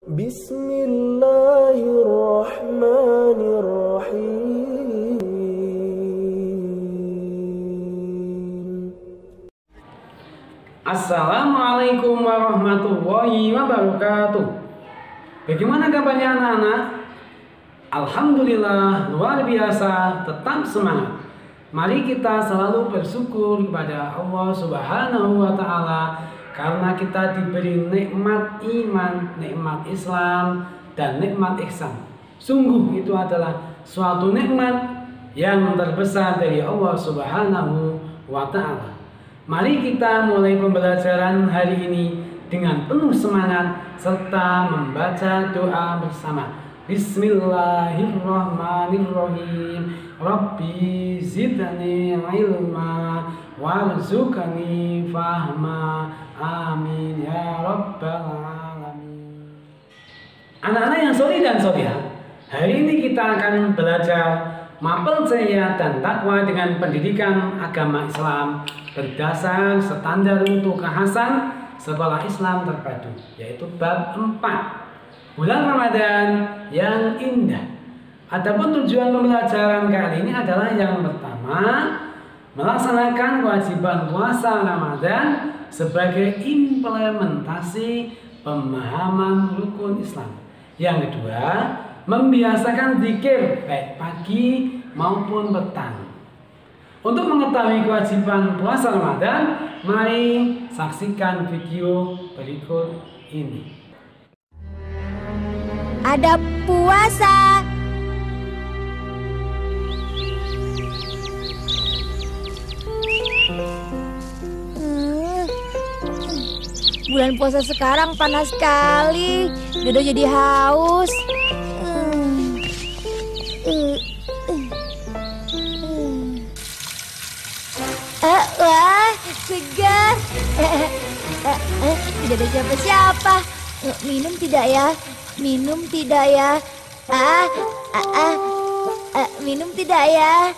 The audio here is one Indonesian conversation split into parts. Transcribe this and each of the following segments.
Bismillahirrahmanirrahim. Assalamualaikum warahmatullahi wabarakatuh. Bagaimana kabarnya anak-anak? Alhamdulillah, luar biasa, tetap semangat. Mari kita selalu bersyukur kepada Allah Subhanahu wa Ta'ala karena kita diberi nikmat iman, nikmat Islam, dan nikmat ihsan. Sungguh itu adalah suatu nikmat yang terbesar dari Allah Subhanahu wa Ta'ala. Mari kita mulai pembelajaran hari ini dengan penuh semangat serta membaca doa bersama. Bismillahirrahmanirrahim. Rabbi zidni ilma warzuqni fahma. Amin ya rabbal alamin. Anak-anak yang soleh dan solehah, hari ini kita akan belajar mapel jaya dan takwa dengan pendidikan agama Islam berdasar standar mutu khasan sekolah Islam terpadu, yaitu bab 4, bulan Ramadan yang indah. Adapun tujuan pembelajaran kali ini adalah yang pertama, melaksanakan kewajiban puasa Ramadan sebagai implementasi pemahaman rukun Islam. Yang kedua, membiasakan zikir baik pagi maupun petang. Untuk mengetahui kewajiban puasa Ramadan, mari saksikan video berikut ini. Ada puasa. Bulan puasa sekarang panas sekali. Dodo jadi haus. Wah, segar. Tidak ada siapa-siapa. Minum tidak ya? Minum tidak ya? Minum tidak ya?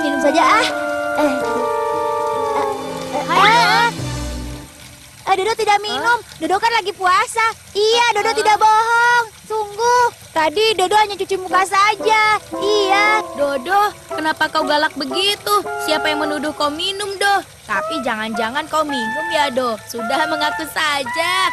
Minum saja Dodo tidak minum. Dodo kan lagi puasa. Iya, Dodo tidak bohong. Sungguh. Tadi Dodo hanya cuci muka saja. Iya. Dodo, kenapa kau galak begitu? Siapa yang menuduh kau minum, Do? Tapi jangan-jangan kau minum ya, Do. Sudah mengaku saja.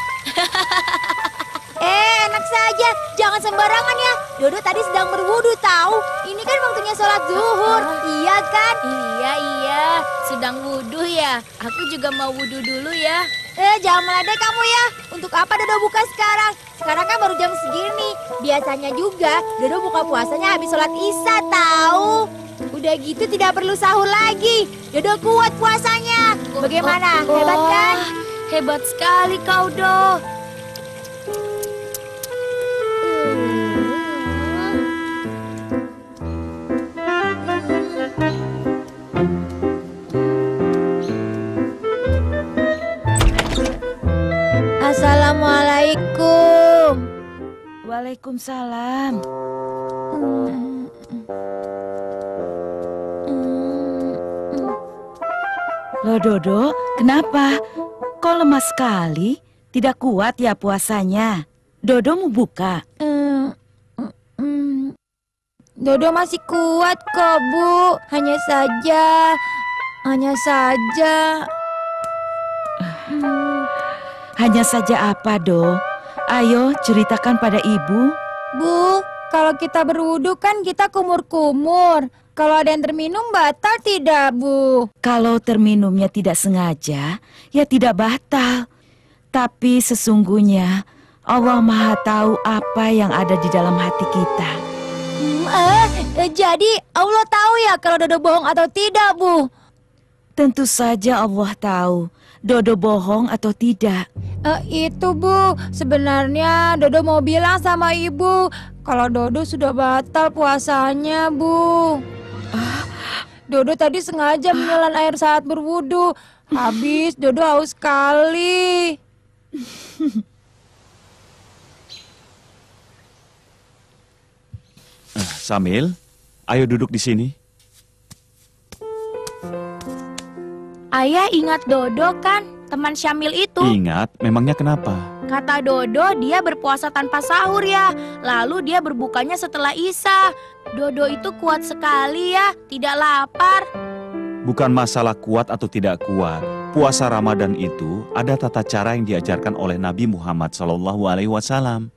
Enak saja. Jangan sembarangan ya. Dodo tadi sedang berwudu tahu. Ini kan waktunya sholat zuhur. Iya kan? Iya. Sedang wudu ya. Aku juga mau wudu dulu ya. Jangan meledek kamu ya. Untuk apa Dodo buka sekarang? Sekarang kan baru jam segini. Biasanya juga Dodo buka puasanya habis sholat isya tahu. Udah gitu tidak perlu sahur lagi. Dodo kuat puasanya. Bagaimana? Hebat kan? Hebat sekali kau, Do. Assalamualaikum. Waalaikumsalam. Loh Dodo, kenapa? Kok lemas sekali? Tidak kuat ya puasanya? Dodo mau buka? Dodo masih kuat kok, Bu. Hanya saja. Hanya saja apa, Do? Ayo ceritakan pada ibu. Bu, kalau kita berwudu kan kita kumur-kumur. Kalau ada yang terminum batal tidak, Bu? Kalau terminumnya tidak sengaja, ya tidak batal. Tapi sesungguhnya Allah Maha tahu apa yang ada di dalam hati kita. Jadi Allah tahu ya kalau Dodo bohong atau tidak, Bu? Tentu saja Allah tahu Dodo bohong atau tidak. Itu, Bu. Sebenarnya Dodo mau bilang sama Ibu kalau Dodo sudah batal puasanya, Bu. Dodo tadi sengaja menelan air saat berwudu. Habis Dodo haus sekali. Samil, ayo duduk di sini. Ayah ingat Dodo kan? teman Syamil itu. Ingat, memangnya kenapa? Kata Dodo dia berpuasa tanpa sahur ya. Lalu dia berbukanya setelah Isya. Dodo itu kuat sekali ya, tidak lapar. Bukan masalah kuat atau tidak kuat. Puasa Ramadan itu ada tata cara yang diajarkan oleh Nabi Muhammad SAW.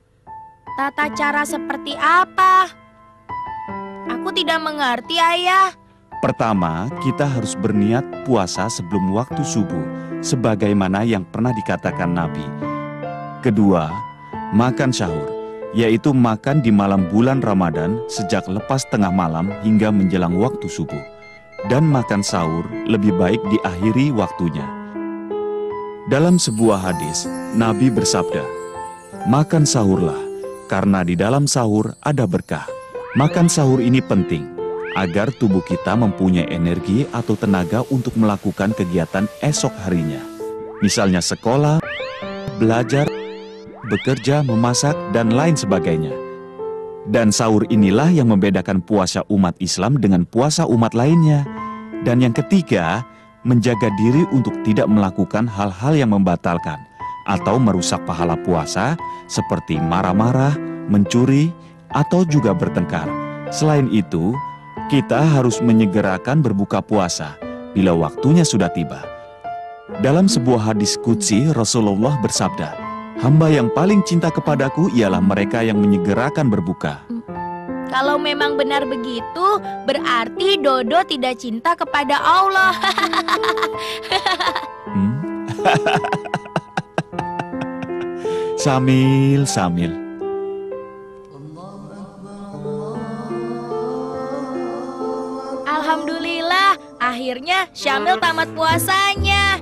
Tata cara seperti apa? Aku tidak mengerti, Ayah. Pertama, kita harus berniat puasa sebelum waktu subuh, sebagaimana yang pernah dikatakan Nabi. Kedua, makan sahur, yaitu makan di malam bulan Ramadan sejak lepas tengah malam hingga menjelang waktu subuh. Dan makan sahur lebih baik diakhiri waktunya. Dalam sebuah hadis, Nabi bersabda, "Makan sahurlah, karena di dalam sahur ada berkah." Makan sahur ini penting, agar tubuh kita mempunyai energi atau tenaga untuk melakukan kegiatan esok harinya. Misalnya sekolah, belajar, bekerja, memasak, dan lain sebagainya. Dan sahur inilah yang membedakan puasa umat Islam dengan puasa umat lainnya. Dan yang ketiga, menjaga diri untuk tidak melakukan hal-hal yang membatalkan atau merusak pahala puasa seperti marah-marah, mencuri, atau juga bertengkar. Selain itu, kita harus menyegerakan berbuka puasa bila waktunya sudah tiba. Dalam sebuah hadis qudsi, Rasulullah bersabda, "Hamba yang paling cinta kepadaku ialah mereka yang menyegerakan berbuka." Kalau memang benar begitu, berarti Dodo tidak cinta kepada Allah. Samil. Alhamdulillah, akhirnya Syamil tamat puasanya.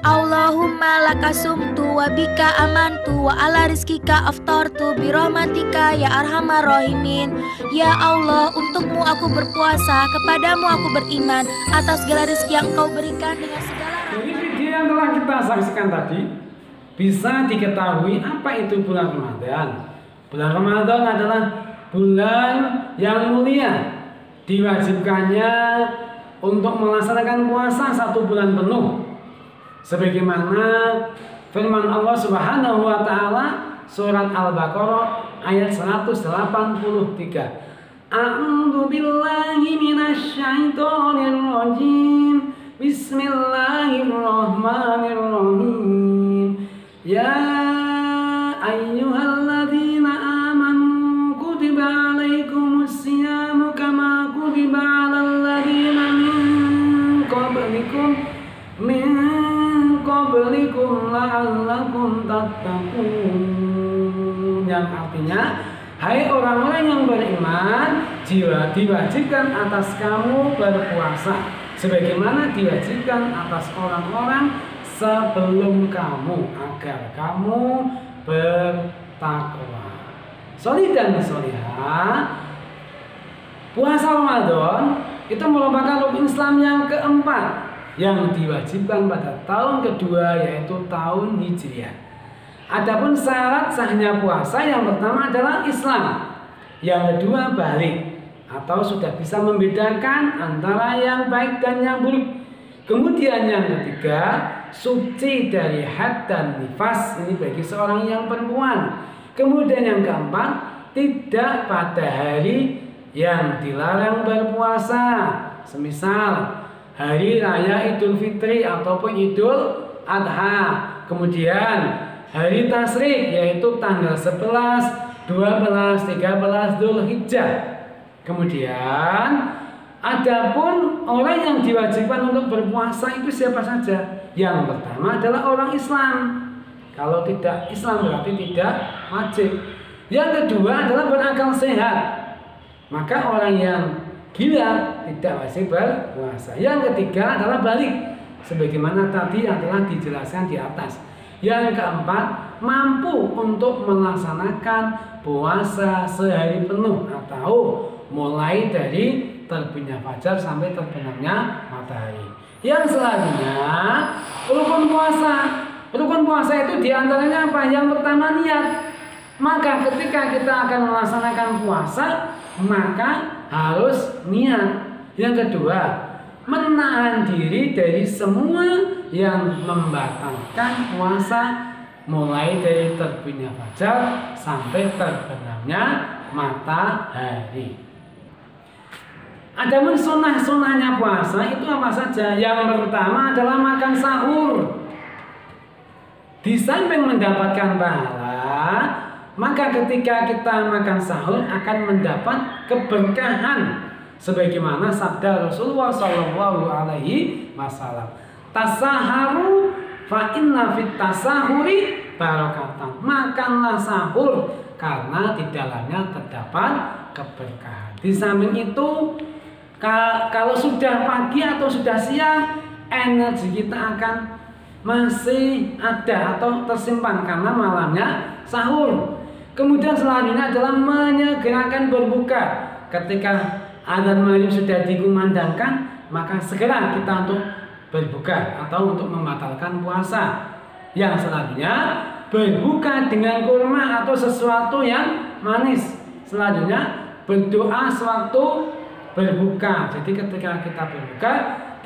Allahumma lakasumtu wa bika amantu wa ala rizkika aftartu birahmatika ya arhamar rahimin. Ya Allah, untukmu aku berpuasa, kepadamu aku beriman, atas segala rezeki yang engkau berikan dengan segala rahmat. Dari video yang telah kita saksikan tadi, bisa diketahui apa itu bulan Ramadan. Bulan Ramadan adalah bulan yang mulia. Diwajibkannya untuk melaksanakan puasa 1 bulan penuh. Sebagaimana firman Allah Subhanahu wa taala surat Al-Baqarah ayat 183. A'udzu billahi minasyaitonir rajim. Bismillahirrahmanirrahim. Ya ayyuhalladzina amanu kutiba 'alaikumus syiyamu kama kutiba 'alal ladzina min qablikum la'allakum tattaqun. Yang artinya, hai orang-orang yang beriman, diwajibkan atas kamu berpuasa sebagaimana diwajibkan atas orang-orang sebelum kamu, agar kamu bertakwa. Sholih dan sholihah, puasa Ramadan itu merupakan rukun Islam yang keempat yang diwajibkan pada tahun kedua, yaitu tahun Hijriah. Adapun syarat sahnya puasa, yang pertama adalah Islam, yang kedua balik atau sudah bisa membedakan antara yang baik dan yang buruk. Kemudian yang ketiga, suci dari haid dan nifas, ini bagi seorang yang perempuan. Kemudian yang keempat, tidak pada hari yang dilarang berpuasa, semisal hari raya Idul Fitri ataupun Idul Adha. Kemudian hari tasyrik, yaitu tanggal 11, 12, 13 Dzulhijjah. Kemudian adapun orang yang diwajibkan untuk berpuasa itu siapa saja? Yang pertama adalah orang Islam. Kalau tidak Islam berarti tidak wajib. Yang kedua adalah berakal sehat. Maka orang yang gila tidak wajib berpuasa. Yang ketiga adalah balik, sebagaimana tadi yang telah dijelaskan di atas. Yang keempat, mampu untuk melaksanakan puasa sehari penuh atau mulai dari terbitnya fajar sampai terbenamnya matahari. Yang selanjutnya, rukun puasa. Rukun puasa itu diantaranya apa? Yang pertama, niat. Maka ketika kita akan melaksanakan puasa, maka harus niat. Yang kedua, menahan diri dari semua yang membatalkan puasa, mulai dari terbitnya fajar sampai terbenamnya matahari. Adapun sunnah-sunnahnya puasa itu apa saja? Yang pertama adalah makan sahur. Di samping mendapatkan pahala, maka ketika kita makan sahur akan mendapat keberkahan, sebagaimana sabda Rasulullah SAW, tasaharu fa inna fit tasahuri barakatan. Makanlah sahur karena di dalamnya terdapat keberkahan. Di samping itu, kalau sudah pagi atau sudah siang, energi kita akan masih ada atau tersimpan karena malamnya sahur. Kemudian selanjutnya adalah menyegerakan berbuka. Ketika azan maghrib sudah dikumandangkan, maka segera kita untuk berbuka atau untuk membatalkan puasa. Yang selanjutnya berbuka dengan kurma atau sesuatu yang manis. Selanjutnya berdoa sewaktu berbuka. Jadi ketika kita berbuka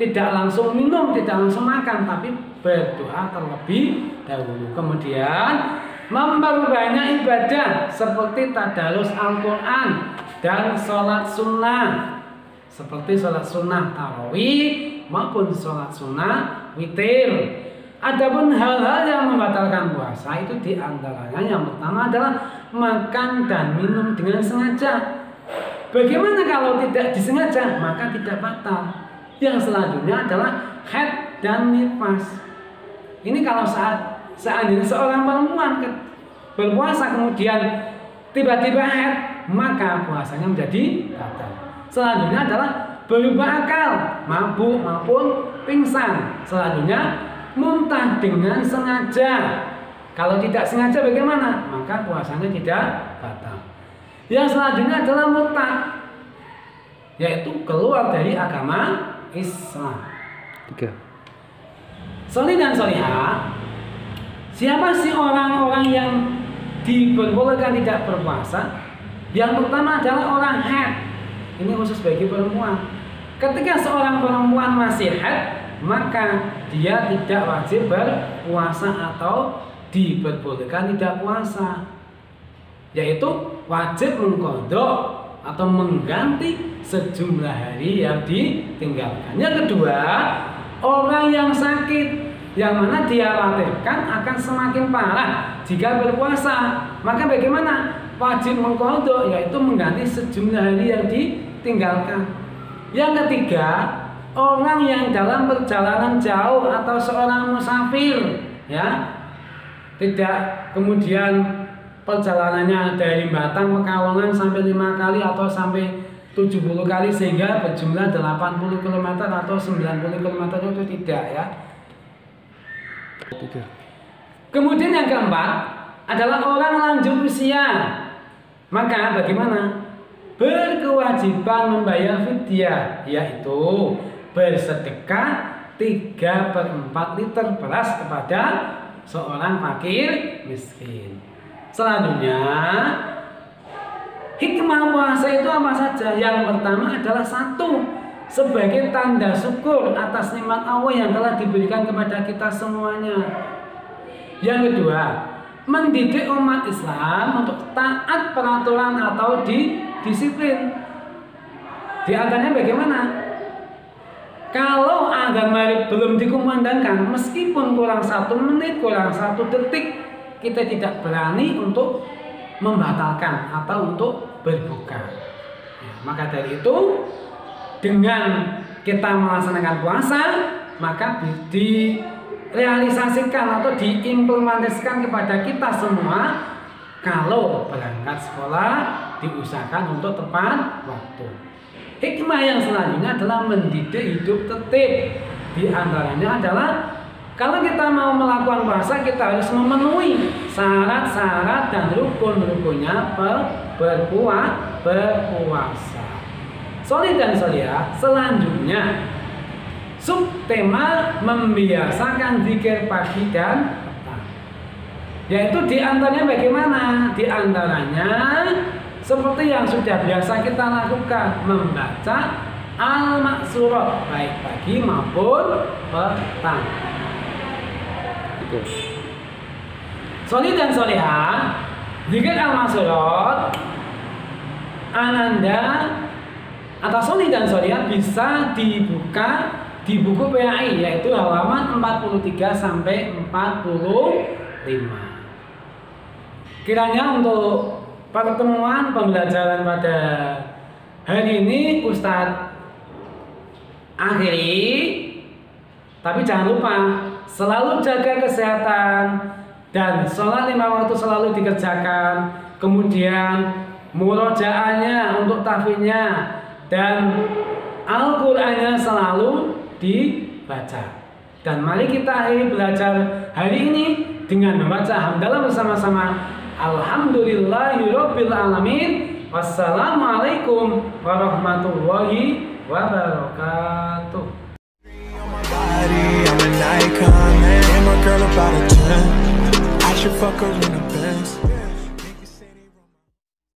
tidak langsung minum, tidak langsung makan, tapi berdoa terlebih dahulu. Kemudian memperbanyak ibadah seperti tadarus Al-Quran dan sholat sunnah, seperti sholat sunnah tarawih maupun sholat sunnah witir. Adapun hal-hal yang membatalkan puasa itu diantaranya yang pertama adalah makan dan minum dengan sengaja. Bagaimana kalau tidak disengaja? Maka tidak batal. Yang selanjutnya adalah haid dan nifas. Ini kalau seandainya seorang perempuan berpuasa kemudian tiba-tiba haid, maka puasanya menjadi batal. Selanjutnya adalah berubah akal, mabuk maupun pingsan. Selanjutnya muntah dengan sengaja. Kalau tidak sengaja bagaimana? Maka puasanya tidak batal. Yang selanjutnya adalah murtad, yaitu keluar dari agama Islam. 3. Sholih dan sholihah, siapa sih orang-orang yang diperbolehkan tidak berpuasa? Yang pertama adalah orang haid. Ini khusus bagi perempuan. Ketika seorang perempuan masih haid, maka dia tidak wajib berpuasa atau diperbolehkan tidak puasa, yaitu wajib mengqadha atau mengganti sejumlah hari yang ditinggalkan. Yang kedua, orang yang sakit, yang mana dia khawatirkan akan semakin parah jika berpuasa, maka bagaimana? Wajib mengqadha, yaitu mengganti sejumlah hari yang ditinggalkan. Yang ketiga, orang yang dalam perjalanan jauh atau seorang musafir, ya, tidak kemudian perjalanannya dari Batang Pekalongan sampai 5 kali atau sampai 70 kali sehingga berjumlah 80 km atau 90 km itu tidak, ya. 3. Kemudian yang keempat adalah orang lanjut usia. Maka bagaimana? Berkewajiban membayar fidyah, yaitu bersedekah 3/4 liter beras kepada seorang fakir miskin. Selanjutnya, hikmah puasa itu apa saja? Yang pertama adalah satu, sebagai tanda syukur atas nikmat Allah yang telah diberikan kepada kita semuanya. Yang kedua, mendidik umat Islam untuk taat peraturan atau disiplin. Di antaranya bagaimana? Kalau azan maghrib belum dikumandangkan, meskipun kurang 1 menit, kurang 1 detik, kita tidak berani untuk membatalkan atau untuk berbuka. Ya, maka dari itu, dengan kita melaksanakan puasa, maka direalisasikan atau diimplementasikan kepada kita semua. Kalau berangkat sekolah, diusahakan untuk tepat waktu. Hikmah yang selanjutnya adalah mendidik hidup tertib. Di antaranya adalah kalau kita mau melakukan puasa, kita harus memenuhi syarat-syarat dan rukun-rukunnya berpuasa. Sholih dan sholihah, selanjutnya subtema membiasakan zikir pagi dan petang. Yaitu di antaranya bagaimana? Di antaranya seperti yang sudah biasa kita lakukan, membaca al-maksurat, baik pagi maupun petang. Sholih dan sholihah, zikir al-maksurat, ananda atau sholih dan sholihah bisa dibuka di buku PAI, yaitu halaman 43 sampai 45. Kiranya untuk pertemuan pembelajaran pada hari ini Ustadz akhiri, tapi jangan lupa selalu jaga kesehatan dan sholat 5 waktu selalu dikerjakan, kemudian murojaahnya untuk tahfidnya dan Al-Qur'annya selalu dibaca. Dan mari kita akhiri belajar hari ini dengan membaca hamdalah bersama-sama. Alhamdulillahirabbil alamin. Wassalamualaikum warahmatullahi wabarakatuh. I'm an icon, man. And my girl about a 10. I should fuck her in a Benz.